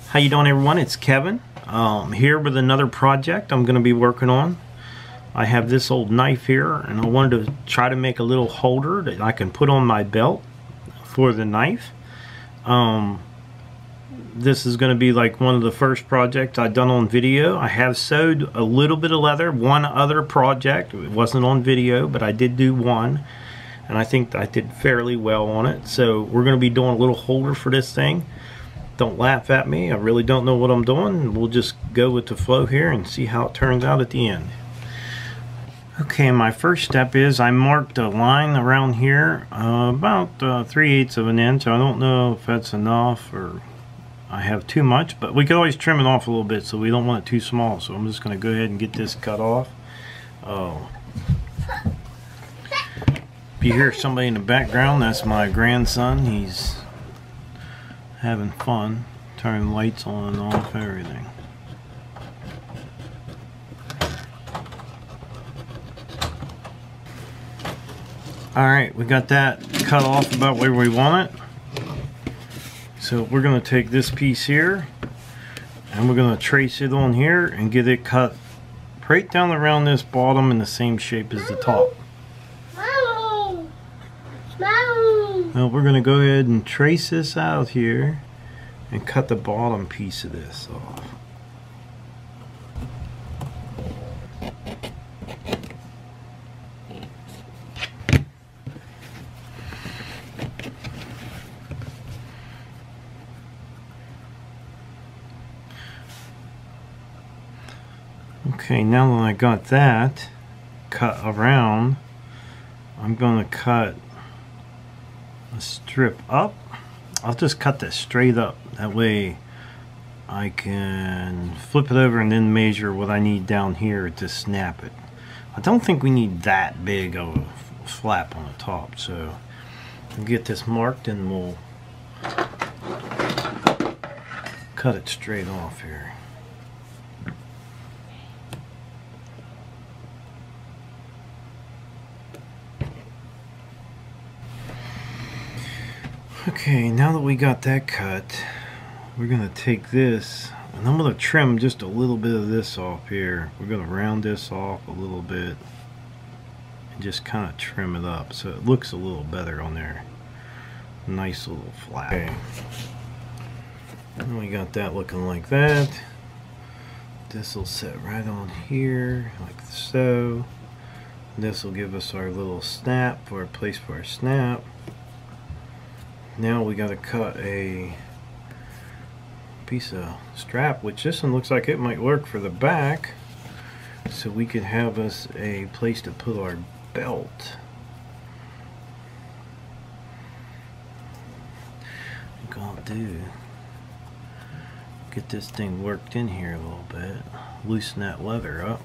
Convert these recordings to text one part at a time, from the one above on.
How you doing, everyone? It's Kevin here with another project I'm going to be working on. I have this old knife here, and I wanted to try to make a little holder that I can put on my belt for the knife. This is going to be like one of the first projects I've done on video. I have sewed a little bit of leather, one other project. It wasn't on video, but I did do one, and I think I did fairly well on it. So we're going to be doing a little holder for this thing. Don't laugh at me, I really don't know what I'm doing. We'll just go with the flow here and see how it turns out at the end. Okay, my first step is I marked a line around here about 3/8 of an inch. I don't know if that's enough or I have too much, but we can always trim it off a little bit, so we don't want it too small. So I'm just going to go ahead and get this cut off. If you hear somebody in the background, that's my grandson. He's having fun, turning lights on and off, everything. Alright, we got that cut off about where we want it. So we're going to take this piece here and we're going to trace it on here and get it cut right down around this bottom in the same shape as the top. Well, we're going to go ahead and trace this out here and cut the bottom piece of this off. Okay, now that I got that cut around, I'm going to cut a strip up. I'll just cut that straight up. That way I can flip it over and then measure what I need down here to snap it. I don't think we need that big of a flap on the top, so we'll get this marked and we'll cut it straight off here. Okay, now that we got that cut, we're going to take this and I'm going to trim just a little bit of this off here. We're going to round this off a little bit and just kind of trim it up so it looks a little better on there. Nice little flap. Okay. And we got that looking like that. This will set right on here like so. This will give us our little snap, or a place for our snap. Now we got to cut a piece of strap, which this one looks like it might work for the back, so we could have us a place to put our belt. I think I'll do, get this thing worked in here a little bit, loosen that leather up.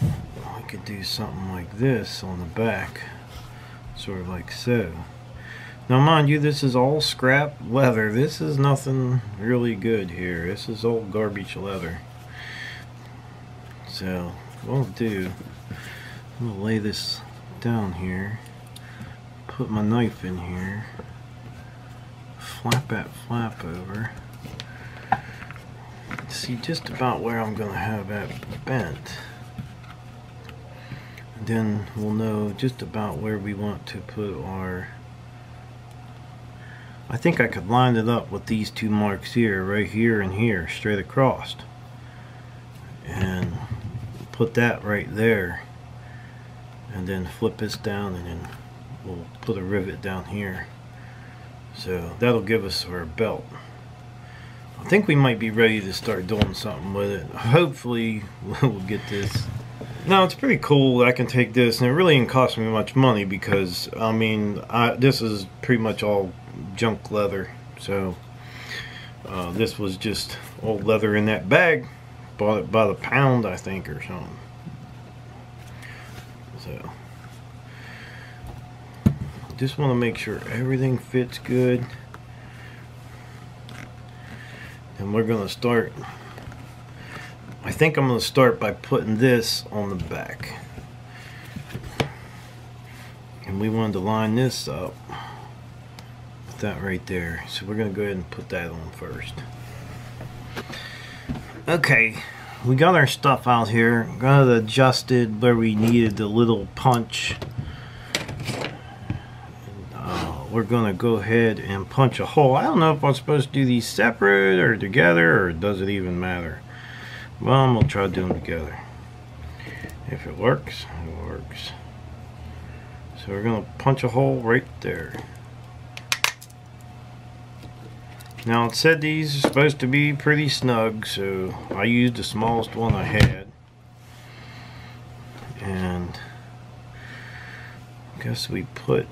We could do something like this on the back. Sort of like so. Now mind you, this is all scrap leather. This is nothing really good here. This is old garbage leather. So what I'll do, I'm going to lay this down here, put my knife in here, flap that flap over, see just about where I'm going to have that bent. Then we'll know just about where we want to put our, I think I could line it up with these two marks here, right here and here, straight across, and put that right there, and then flip this down, and then we'll put a rivet down here. So that'll give us our belt. I think we might be ready to start doing something with it. Hopefully we'll get this. Now it's pretty cool that I can take this, and it really didn't cost me much money because I mean this is pretty much all junk leather. So this was just old leather in that bag. Bought it by the pound, I think, or something. So just want to make sure everything fits good, and we're going to start. I think I'm going to start by putting this on the back. And we wanted to line this up Put that right there. So we're gonna go ahead and put that on first. Okay, we got our stuff out here. Got it adjusted where we needed the little punch. We're gonna go ahead and punch a hole. I don't know if I'm supposed to do these separate or together, or does it even matter? Well, I'm gonna try to do them together. If it works, it works. So we're gonna punch a hole right there. Now it said these are supposed to be pretty snug, so I used the smallest one I had. And I guess we put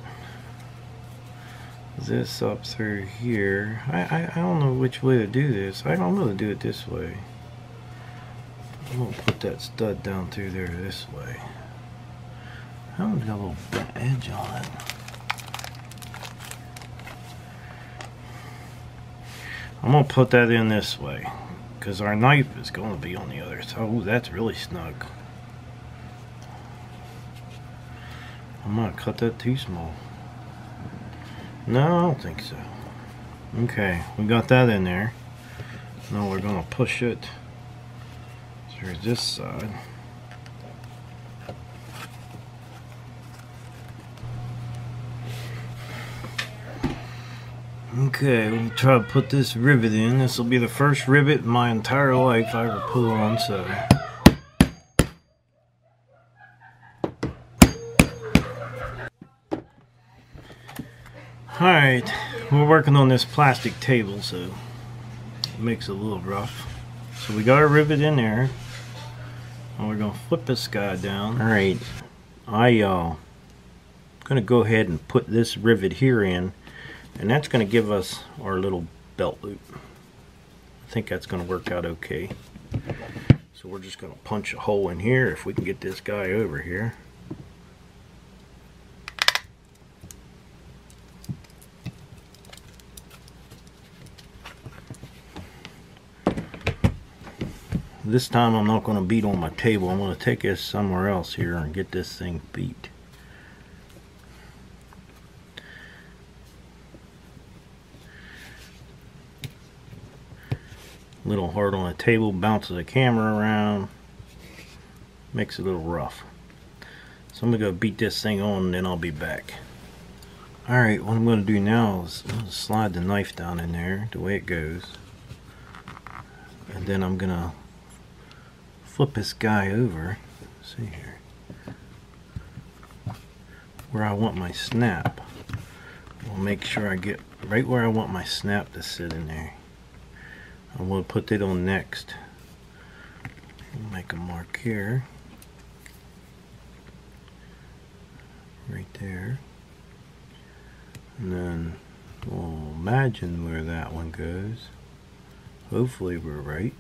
this up through here. I don't know which way to do this. I'm going to do it this way. I'm going to put that stud down through there this way. I'm going to get a little edge on it. I'm going to put that in this way because our knife is going to be on the other side. Oh, that's really snug. I'm going to cut that too small. No, I don't think so. Okay, we got that in there. Now we're going to push it through this side. Okay, we'll try to put this rivet in. This will be the first rivet in my entire life I ever put on, so. Alright, we're working on this plastic table, so it makes it a little rough. So we got our rivet in there, and we're going to flip this guy down. Alright, I'm going to go ahead and put this rivet here in, and that's going to give us our little belt loop. I think that's going to work out okay. So we're just going to punch a hole in here if we can get this guy over here. This time I'm not going to beat on my table. I'm going to take this somewhere else here and get this thing beat. A little hard on the table, bounces the camera around, makes it a little rough. So I'm going to go beat this thing on and then I'll be back. Alright, what I'm going to do now is slide the knife down in there the way it goes. And then I'm going to flip this guy over. Let's see here. Where I want my snap. I'll make sure I get right where I want my snap to sit in there. I'm going to put it on next. Make a mark here. Right there. And then we'll imagine where that one goes. Hopefully we're right.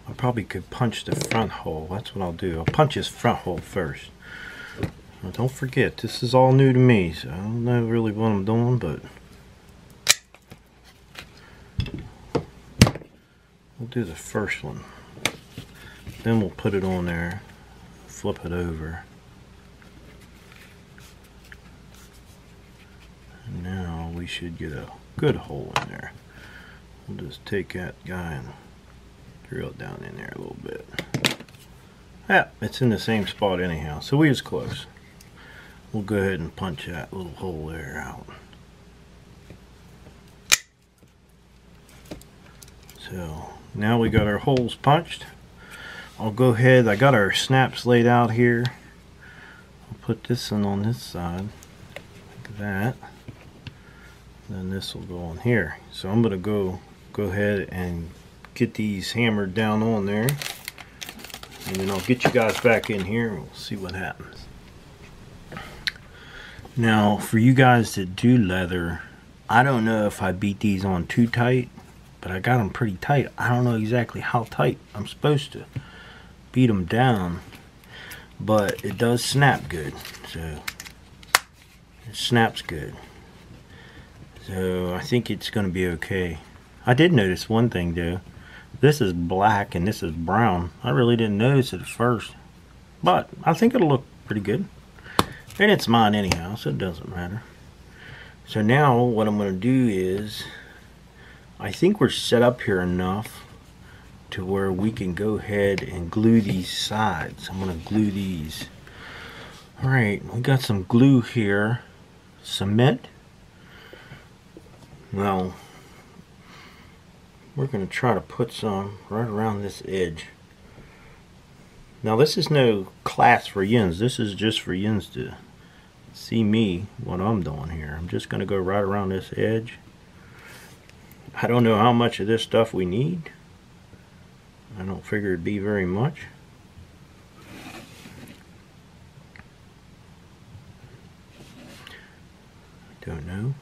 I probably could punch the front hole. That's what I'll do. I'll punch his front hole first. Now don't forget, this is all new to me, so I don't know really what I'm doing, but we'll do the first one. Then we'll put it on there, flip it over. And now we should get a good hole in there. We'll just take that guy and drill it down in there a little bit. Yeah, it's in the same spot anyhow, so we was close. We'll go ahead and punch that little hole there out. So now we got our holes punched. I'll go ahead, I got our snaps laid out here. I'll put this one on this side, like that. Then this will go on here. So I'm gonna go ahead and get these hammered down on there, and then I'll get you guys back in here and we'll see what happens. Now for you guys that do leather, I don't know if I beat these on too tight, but I got them pretty tight. I don't know exactly how tight I'm supposed to beat them down, but it does snap good. So it snaps good, so I think it's going to be okay. I did notice one thing though. This is black and this is brown. I really didn't notice it at first, but I think it'll look pretty good. And it's mine anyhow, so it doesn't matter. So now what I'm going to do is, I think we're set up here enough to where we can go ahead and glue these sides. I'm going to glue these. Alright, we got some glue here. Cement. Well, we're going to try to put some right around this edge. Now this is no class for yins. This is just for yins to see me, what I'm doing here. I'm just going to go right around this edge. I don't know how much of this stuff we need. I don't figure it'd be very much. Don't know.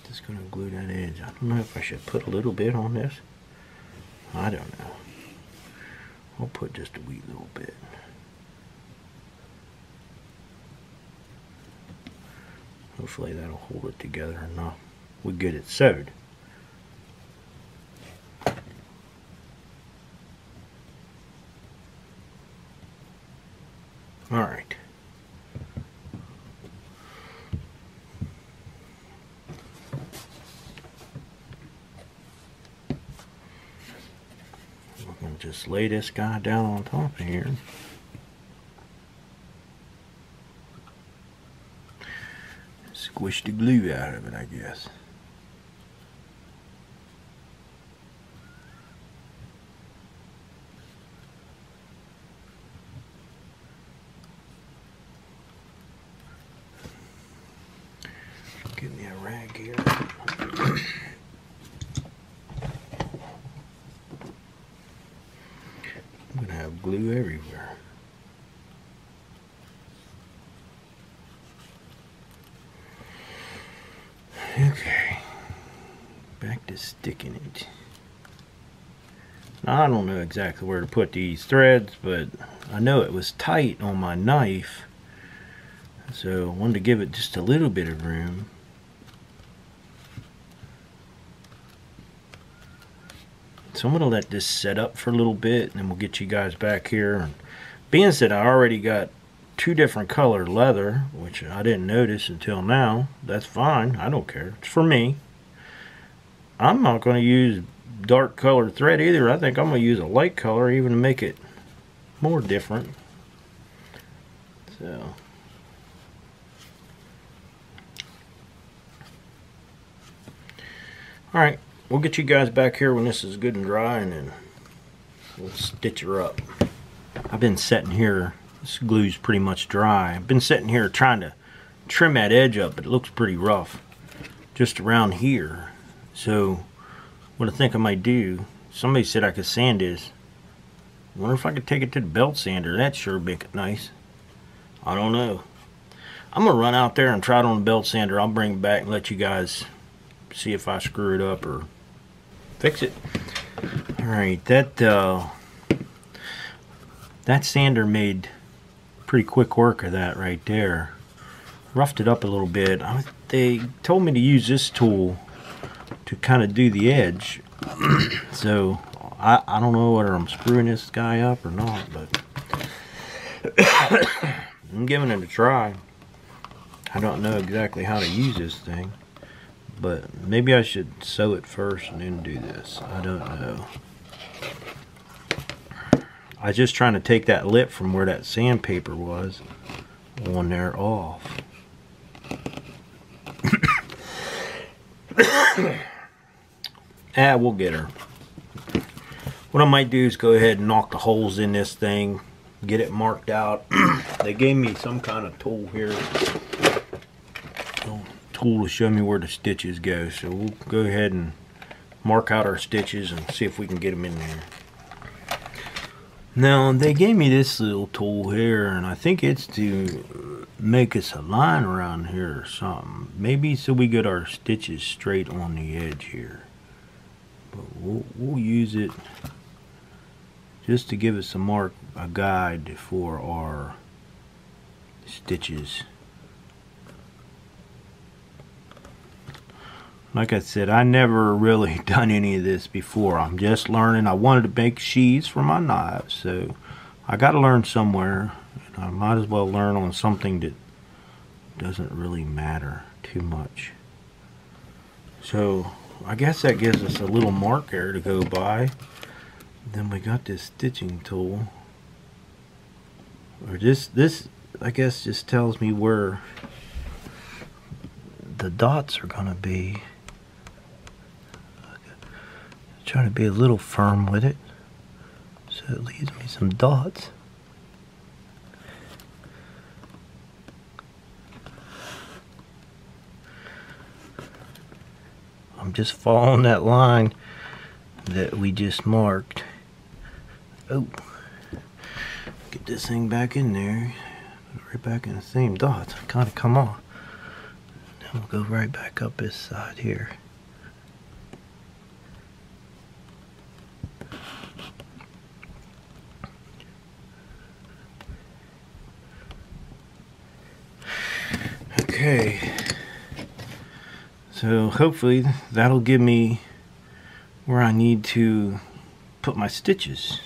Just gonna glue that edge. I don't know if I should put a little bit on this. I don't know. I'll put just a wee little bit. Hopefully that'll hold it together enough. We get it sewed. Alright. We're going to just lay this guy down on top of here. Squish the glue out of it, I guess. Give me a rag here. I'm gonna have glue everywhere. Okay, back to sticking it. Now, I don't know exactly where to put these threads, but I know it was tight on my knife, so I wanted to give it just a little bit of room. So I'm going to let this set up for a little bit, and then we'll get you guys back here. And being that I already got two different color leather, which I didn't notice until now, that's fine. I don't care. It's for me. I'm not going to use dark colored thread either. I think I'm going to use a light color even to make it more different. So alright, we'll get you guys back here when this is good and dry, and then we'll stitch her up. I've been sitting here, this glue's pretty much dry. I've been sitting here trying to trim that edge up, but it looks pretty rough just around here. So what I think I might do, somebody said I could sand this. I wonder if I could take it to the belt sander. That'd sure make it nice. I don't know. I'm gonna run out there and try it on the belt sander. I'll bring it back and let you guys see if I screw it up or fix it. Alright, that sander made pretty quick work of that right there. Roughed it up a little bit. They told me to use this tool to kind of do the edge. So I don't know whether I'm screwing this guy up or not, but I'm giving it a try. I don't know exactly how to use this thing, but maybe I should sew it first and then do this. I don't know. I was just trying to take that lip from where that sandpaper was on there off. We'll get her. What I might do is go ahead and knock the holes in this thing, get it marked out. They gave me some kind of tool here, tool to show me where the stitches go. So we'll go ahead and mark out our stitches and see if we can get them in there. Now they gave me this little tool here, and I think it's to make us a line around here or something. Maybe so we get our stitches straight on the edge here. But we'll use it just to give us a guide for our stitches. like I said, I never really done any of this before. I'm just learning. I wanted to make sheaths for my knives, so I got to learn somewhere. And I might as well learn on something that doesn't really matter too much. So I guess that gives us a little mark there to go by. Then we got this stitching tool. Or this I guess just tells me where the dots are gonna be. Trying to be a little firm with it, so it leaves me some dots. I'm just following that line that we just marked. Oh, get this thing back in there, right back in the same dots. Kind of come off. Then we'll go right back up this side here. Okay, so hopefully that'll give me where I need to put my stitches.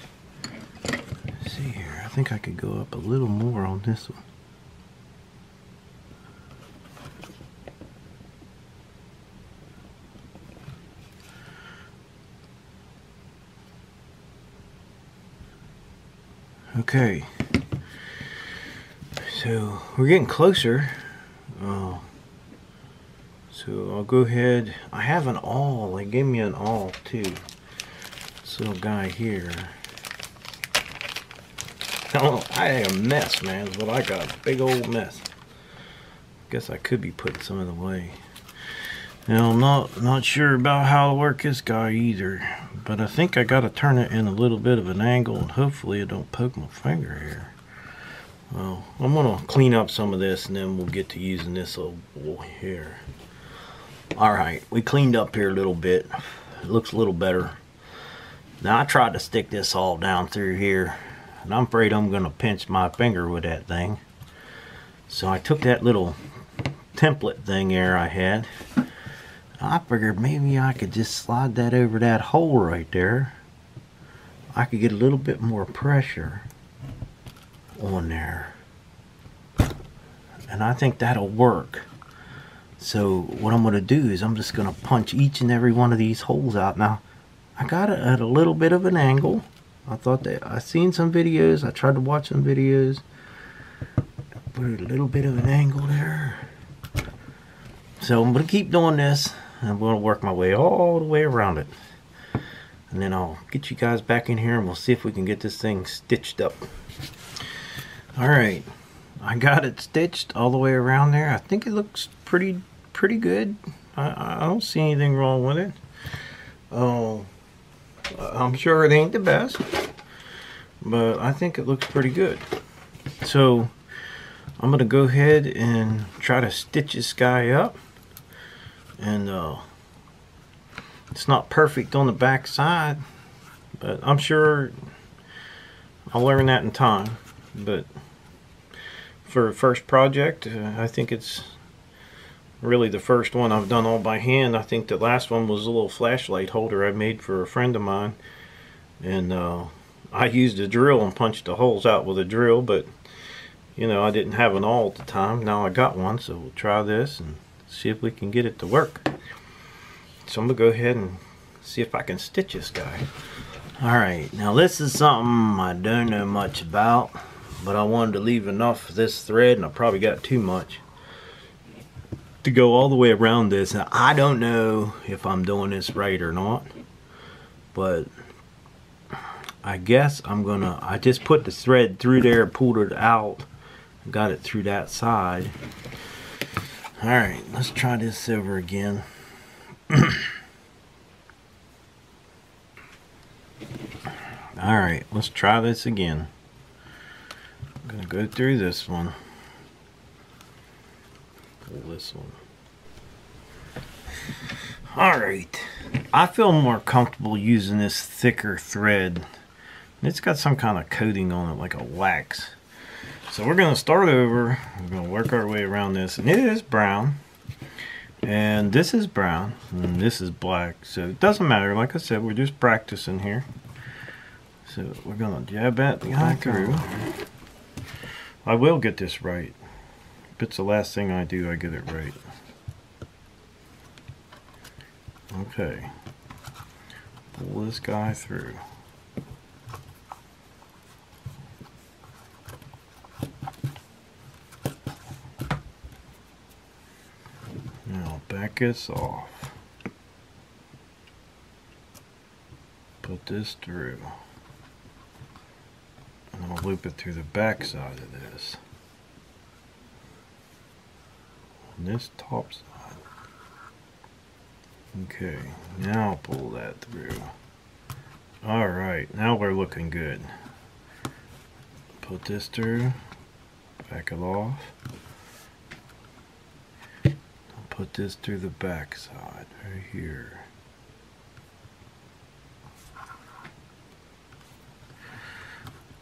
Let's see here, I think I could go up a little more on this one. Okay, so we're getting closer. So I'll go ahead. I have an awl. They gave me an awl too. This little guy here. Oh, I had a mess, man. Is what I got. A big old mess. Guess I could be putting some of the way. Now I'm not sure about how to work this guy either, but I think I got to turn it in a little bit of an angle, and hopefully it don't poke my finger here. Well, I'm gonna clean up some of this, and then we'll get to using this little boy here. Alright, we cleaned up here a little bit. It looks a little better. Now I tried to stick this all down through here, and I'm afraid I'm gonna pinch my finger with that thing. So I took that little template thing there I had. I figured maybe I could just slide that over that hole right there. I could get a little bit more pressure on there, and I think that'll work. So what I'm going to do is I'm just going to punch each and every one of these holes out. Now I got it at a little bit of an angle. I thought that I seen some videos, I tried to watch some videos, put a little bit of an angle there. So I'm going to keep doing this, and I'm going to work my way all the way around it, and then I'll get you guys back in here and we'll see if we can get this thing stitched up. Alright, I got it stitched all the way around there. I think it looks pretty good. I don't see anything wrong with it. I'm sure it ain't the best, but I think it looks pretty good. So I'm gonna go ahead and try to stitch this guy up, and it's not perfect on the back side, but I'm sure I'll learn that in time. But for a first project, I think it's really the first one I've done all by hand. I think the last one was a little flashlight holder I made for a friend of mine, and I used a drill and punched the holes out with a drill, but you know, I didn't have an awl at the time. Now I got one, so we'll try this and see if we can get it to work. So I'm gonna go ahead and see if I can stitch this guy. Alright, now this is something I don't know much about, but I wanted to leave enough of this thread, and I probably got too much, to go all the way around this. Now I don't know if I'm doing this right or not, but I guess I just put the thread through there, pulled it out, got it through that side. Alright, let's try this over again. Alright, let's try this again. I'm gonna go through this one. Pull this one. Alright, I feel more comfortable using this thicker thread. It's got some kind of coating on it, like a wax. So we're gonna start over. We're gonna work our way around this, and it is brown. And this is brown, and this is black, so it doesn't matter. Like I said, we're just practicing here. So we're gonna jab that back through. I will get this right. If it's the last thing I do, I get it right. Okay. Pull this guy through. Now back this off. Put this through. And I'll loop it through the back side of this. On this top side. Okay, now pull that through. Alright, now we're looking good. Put this through. Back it off. Put this through the back side right here.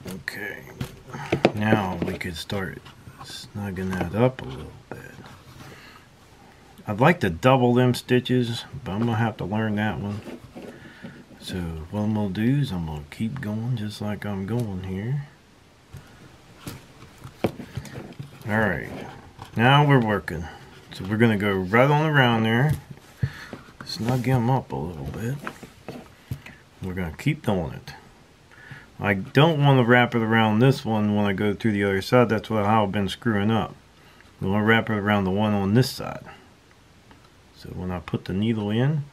Okay, now we could start snugging that up a little bit. I'd like to double them stitches, but I'm gonna have to learn that one. So what I'm gonna do is I'm gonna keep going just like I'm going here. Alright, now we're working. So we're going to go right on around there, snug him up a little bit. We're going to keep doing it. I don't want to wrap it around this one when I go through the other side. That's how I've been screwing up. I want to wrap it around the one on this side. So when I put the needle in,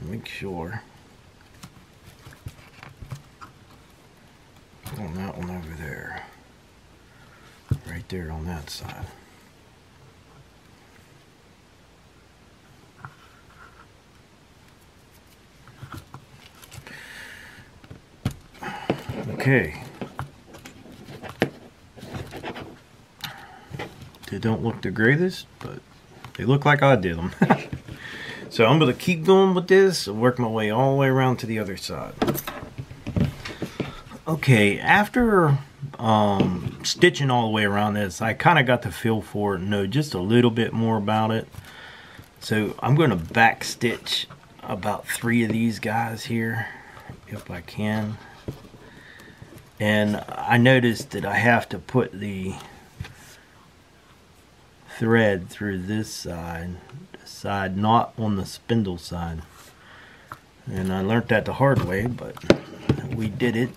make sure on that one over there, right there on that side. Okay. They don't look the greatest, but they look like I did them. So I'm going to keep going with this and work my way all the way around to the other side. Okay, after stitching all the way around this, I kind of got the feel for it and know just a little bit more about it. So I'm going to back stitch about 3 of these guys here, if I can. And I noticed that I have to put the thread through this side, not on the spindle side. And I learned that the hard way, but we did it.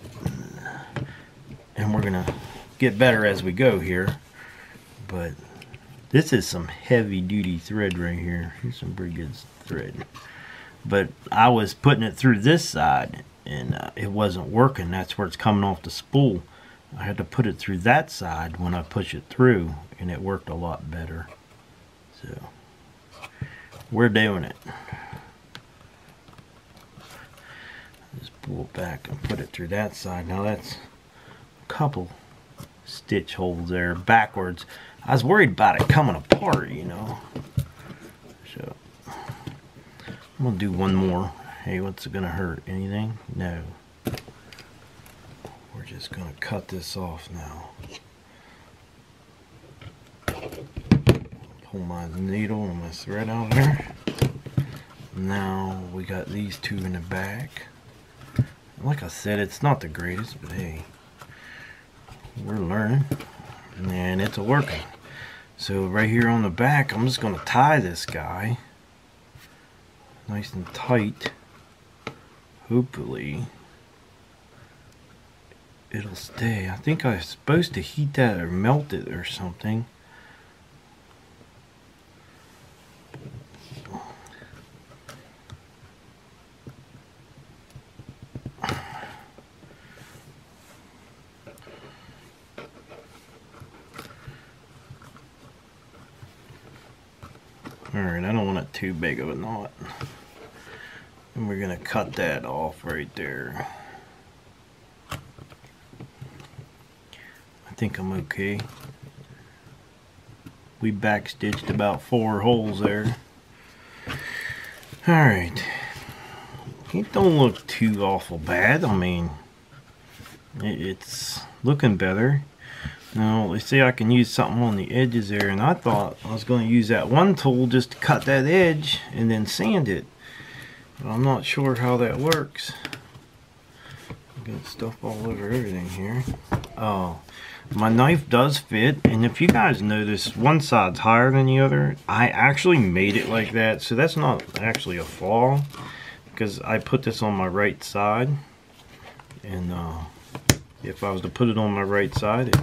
And we're gonna get better as we go here. But this is some heavy duty thread right here. Here's some pretty good thread. But I was putting it through this side and it wasn't working. That's where it's coming off the spool. I had to put it through that side when I push it through, and it worked a lot better. So we're doing it. Just pull it back and put it through that side. Now that's a couple stitch holes there backwards. I was worried about it coming apart, you know. So I'm gonna do one more. Hey, what's it gonna hurt? Anything? No. We're just gonna cut this off now. Pull my needle and my thread out there. Now we got these 2 in the back. Like I said, it's not the greatest, but hey, we're learning and it's working. So right here on the back, I'm just gonna tie this guy nice and tight. Hopefully it'll stay. I think I was supposed to heat that or melt it or something. Alright, I don't want it too big of a knot. And we're going to cut that off right there. I think I'm okay. We backstitched about 4 holes there. Alright. It don't look too awful bad. I mean, it's looking better. Now let's see, I can use something on the edges there, and I thought I was going to use that one tool just to cut that edge and then sand it. But I'm not sure how that works. Got stuff all over everything here. Oh, my knife does fit, and if you guys notice, one side's higher than the other. I actually made it like that, so that's not actually a flaw, because I put this on my right side, and if I was to put it on my right side,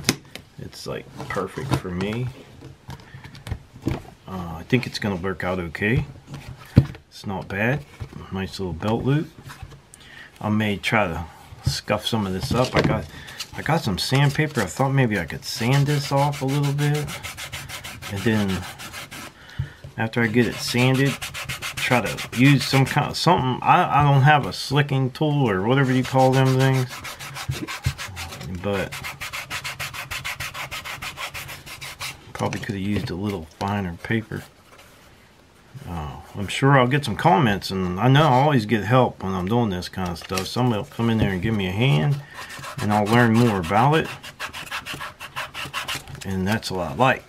it's like perfect for me. I think it's gonna work out okay. It's not bad. Nice little belt loop. I may try to scuff some of this up. I got some sandpaper. I thought maybe I could sand this off a little bit, and then after I get it sanded, try to use some kind of something. I don't have a slicking tool or whatever you call them things, but probably could have used a little finer paper. I'm sure I'll get some comments, and I know I always get help when I'm doing this kind of stuff. Somebody will come in there and give me a hand, and I'll learn more about it. And that's what I like,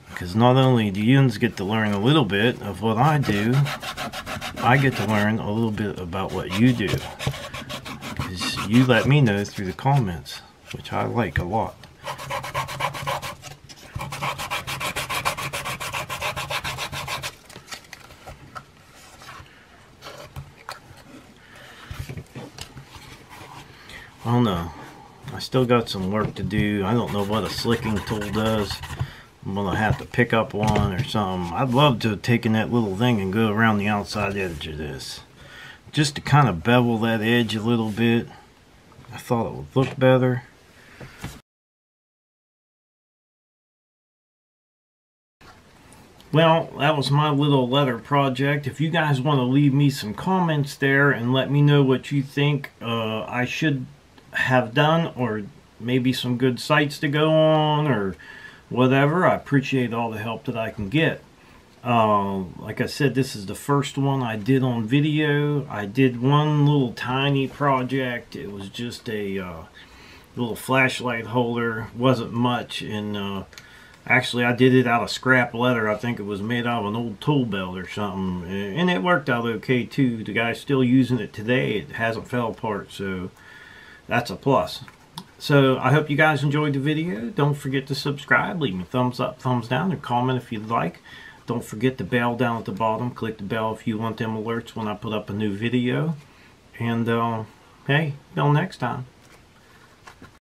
because not only do you get to learn a little bit of what I do, I get to learn a little bit about what you do, because you let me know through the comments, which I like a lot. I don't know. I still got some work to do. I don't know what a slicking tool does. I'm gonna have to pick up one or something. I'd love to have taken that little thing and go around the outside edge of this, just to kind of bevel that edge a little bit. I thought it would look better. Well, that was my little letter project. If you guys want to leave me some comments there and let me know what you think I should have done, or maybe some good sites to go on or whatever, I appreciate all the help that I can get. Like I said, this is the first one I did on video. I did one little tiny project. It was just a little flashlight holder. Wasn't much, and actually I did it out of scrap leather. I think it was made out of an old tool belt or something, and it worked out okay too. The guy's still using it today. It hasn't fell apart, so that's a plus. So I hope you guys enjoyed the video. Don't forget to subscribe, leave me a thumbs up, thumbs down, or comment if you'd like. Don't forget the bell down at the bottom. Click the bell if you want them alerts when I put up a new video. And hey, till next time.